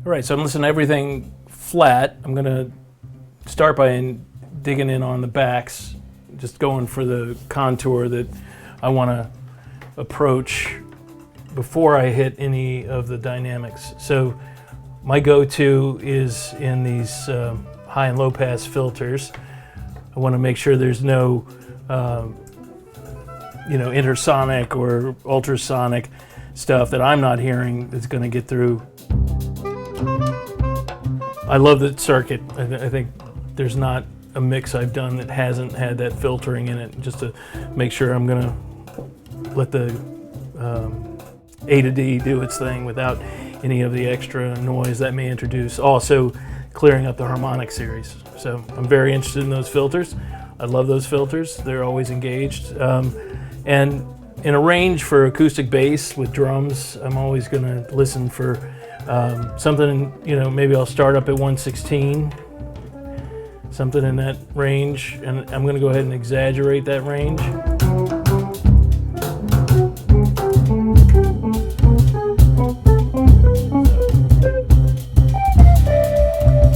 All right, so I'm listening to everything flat. I'm going to start by digging in on the backs, just going for the contour that I want to approach before I hit any of the dynamics. So my go-to is in these high and low pass filters. I want to make sure there's no intersonic or ultrasonic stuff that I'm not hearing that's going to get through. I love the circuit. I think there's not a mix I've done that hasn't had that filtering in it, just to make sure I'm going to let the A to D do its thing without any of the extra noise that may introduce. Also clearing up the harmonic series. So I'm very interested in those filters. I love those filters. They're always engaged. And in a range for acoustic bass with drums, I'm always going to listen for something, maybe I'll start up at 116, something in that range, and I'm going to go ahead and exaggerate that range.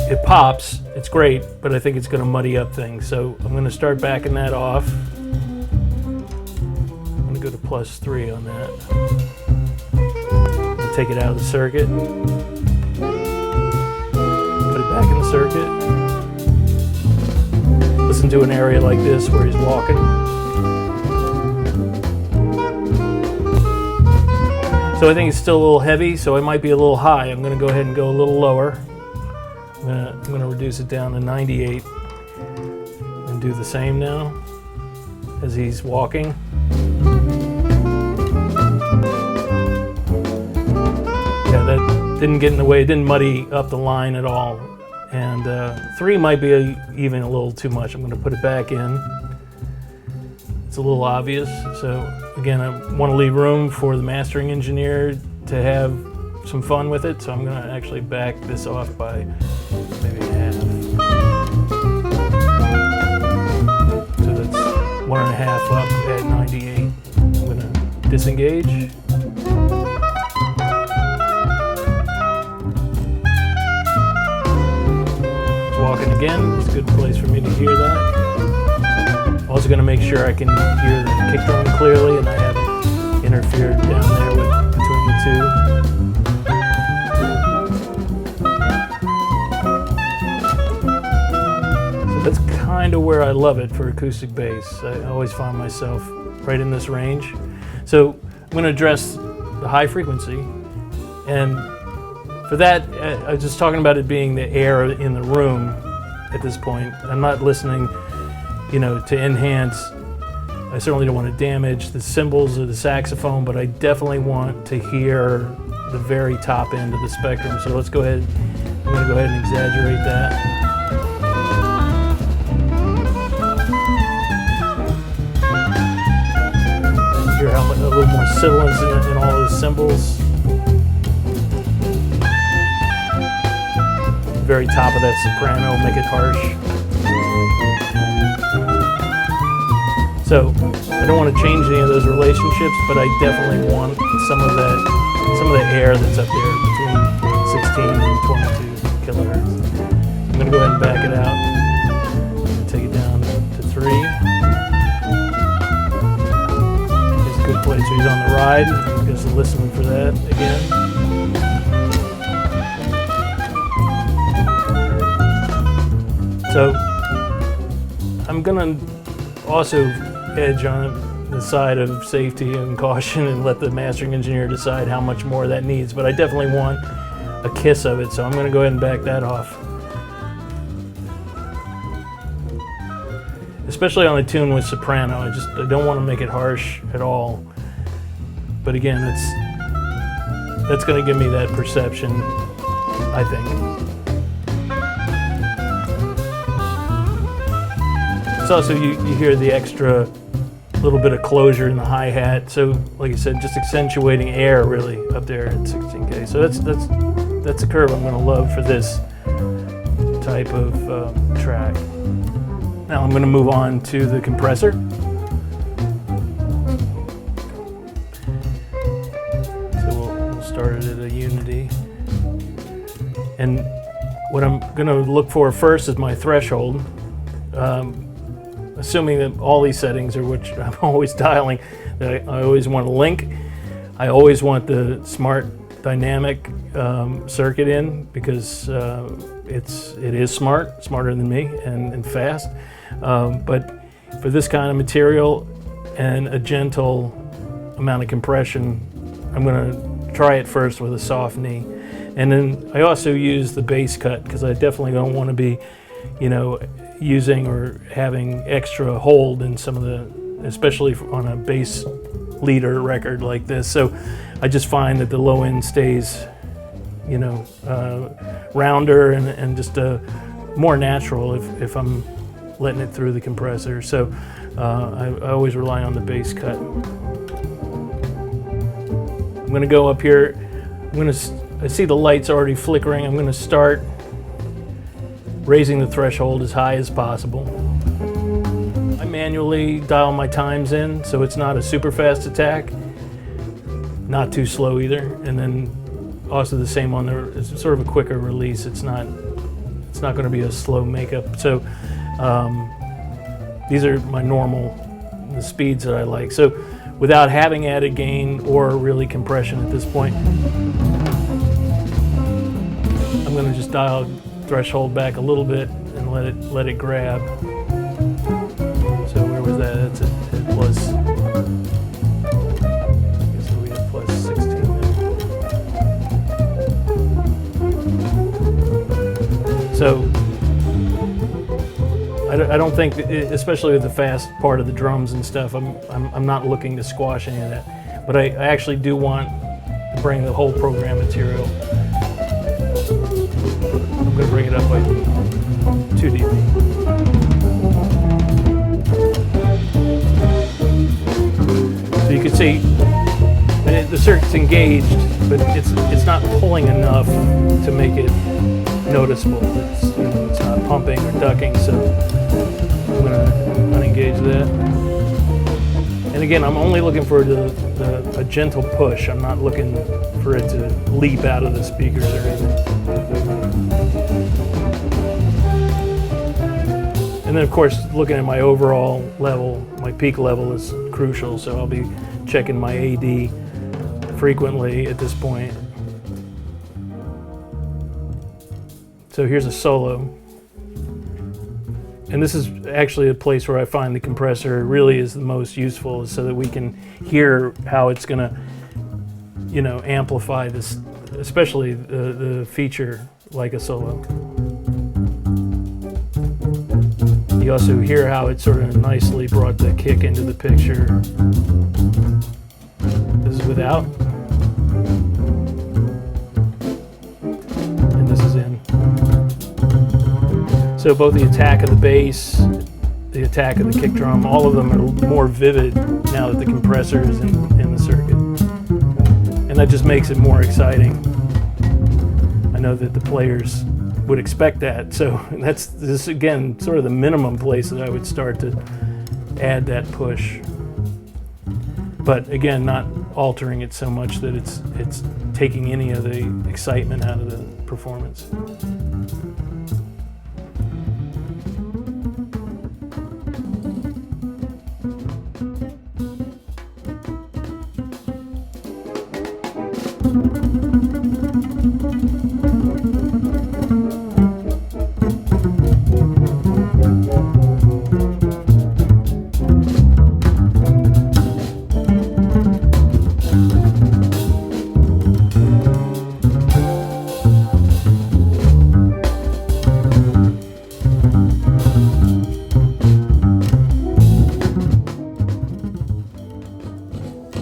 It pops, it's great, but I think it's going to muddy up things, so I'm going to start backing that off. I'm going to go to +3 on that. Take it out of the circuit, put it back in the circuit, listen to an area like this where he's walking. So I think it's still a little heavy, so it might be a little high. I'm going to go ahead and go a little lower. I'm going to reduce it down to 98 and do the same now as he's walking. That didn't get in the way, it didn't muddy up the line at all. And 3 might be even a little too much. I'm going to put it back in. It's a little obvious. So again, I want to leave room for the mastering engineer to have some fun with it. So I'm going to actually back this off by maybe half. So that's 1.5 up at 98. I'm going to disengage. Walking again, it's a good place for me to hear that. Also going to make sure I can hear the kick drum clearly and I haven't interfered down there between the two. So that's kind of where I love it for acoustic bass. I always find myself right in this range. So I'm going to address the high frequency, and for that, I was just talking about it being the air in the room at this point. I'm not listening, to enhance. I certainly don't want to damage the cymbals or the saxophone, but I definitely want to hear the very top end of the spectrum. So let's go ahead. I'm going to go ahead and exaggerate that. Hear how much, a little more sibilance in all those cymbals. Very top of that soprano, make it harsh. So I don't want to change any of those relationships, but I definitely want some of the air that's up there between 16 and 22 kilohertz. I'm going to go ahead and back it out. Take it down to 3. It's a good place. So he's on the ride. Just listen for that again. So I'm going to also edge on the side of safety and caution and let the mastering engineer decide how much more that needs, but I definitely want a kiss of it, so I'm going to go ahead and back that off. Especially on a tune with soprano, I don't want to make it harsh at all. But again, that's going to give me that perception, I think. It's also, you hear the extra little bit of closure in the hi-hat. So, like I said, just accentuating air really up there at 16K. So that's a curve I'm going to love for this type of track. Now I'm going to move on to the compressor. So we'll start it at a unity. And what I'm going to look for first is my threshold. Assuming that all these settings are which I'm always dialing, that I always want a link. I always want the smart dynamic circuit in, because it is smarter than me and fast. But for this kind of material and a gentle amount of compression, I'm going to try it first with a soft knee. And then I also use the bass cut, because I definitely don't want to be, using or having extra hold in some of the, especially on a bass leader record like this. So I just find that the low end stays, rounder and just more natural if I'm letting it through the compressor. So I always rely on the bass cut. I'm going to go up here. I see the lights already flickering. I'm going to start raising the threshold as high as possible. I manually dial my times in, so it's not a super fast attack, not too slow either. And then also the same on it's sort of a quicker release. It's not going to be a slow makeup. So these are my the speeds that I like. So without having added gain or really compression at this point, I'm going to just dial threshold back a little bit and let it grab. So where was that? That's at plus. I guess we have plus 16 there. So I don't think, especially with the fast part of the drums and stuff, I'm not looking to squash any of that. But I actually do want to bring the whole program material. I'm going to bring it up by 2 dB. So you can see the circuit's engaged, but it's not pulling enough to make it noticeable. It's not pumping or ducking, so I'm going to unengage that. And again, I'm only looking for a gentle push. I'm not looking for it to leap out of the speakers or anything. And then of course, looking at my overall level, my peak level is crucial, so I'll be checking my AD frequently at this point. So here's a solo. And this is actually a place where I find the compressor really is the most useful, so that we can hear how it's going to, amplify this, especially the feature like a solo. You also hear how it sort of nicely brought the kick into the picture. This is without. And this is in. So both the attack of the bass, the attack of the kick drum, all of them are more vivid now that the compressor is in the circuit. And that just makes it more exciting. I know that the players would expect that. So this again, sort of the minimum place that I would start to add that push. But again, not altering it so much that it's taking any of the excitement out of the performance.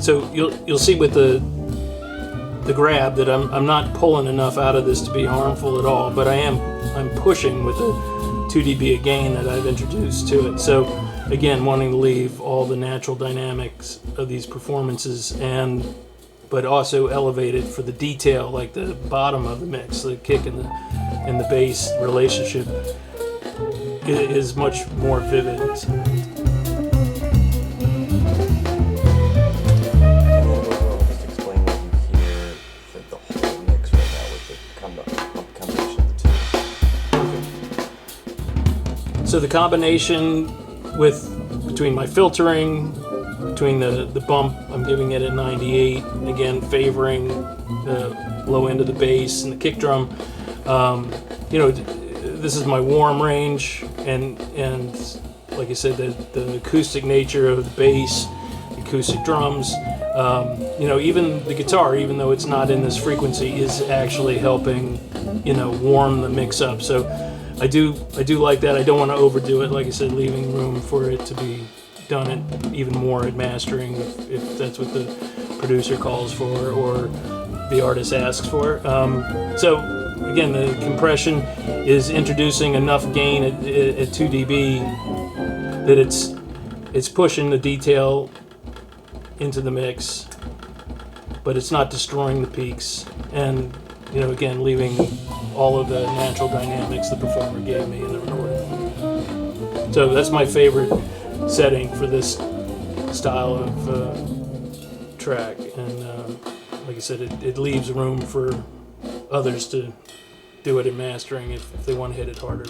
So you'll see with the grab that I'm not pulling enough out of this to be harmful at all, but I'm pushing with the 2 dB of gain that I've introduced to it. So again, wanting to leave all the natural dynamics of these performances, but also elevate it for the detail, like the bottom of the mix, the kick and the bass relationship is much more vivid. Just explain what you hear for the whole mix right now with the combination. the combination between my filtering, between the bump, I'm giving it at 98, again favoring the low end of the bass and the kick drum. This is my warm range, and like I said, the acoustic nature of the bass, acoustic drums, even the guitar, even though it's not in this frequency, is actually helping, warm the mix up. So I do like that. I don't want to overdo it, like I said, leaving room for it to be done even more at mastering if that's what the producer calls for or the artist asks for. So again, the compression is introducing enough gain at 2 dB that it's pushing the detail into the mix, but it's not destroying the peaks, and again leaving all of the natural dynamics the performer gave me in the recording. So that's my favorite setting for this style of track, and like I said, it leaves room for others to do it in mastering if they want to hit it harder.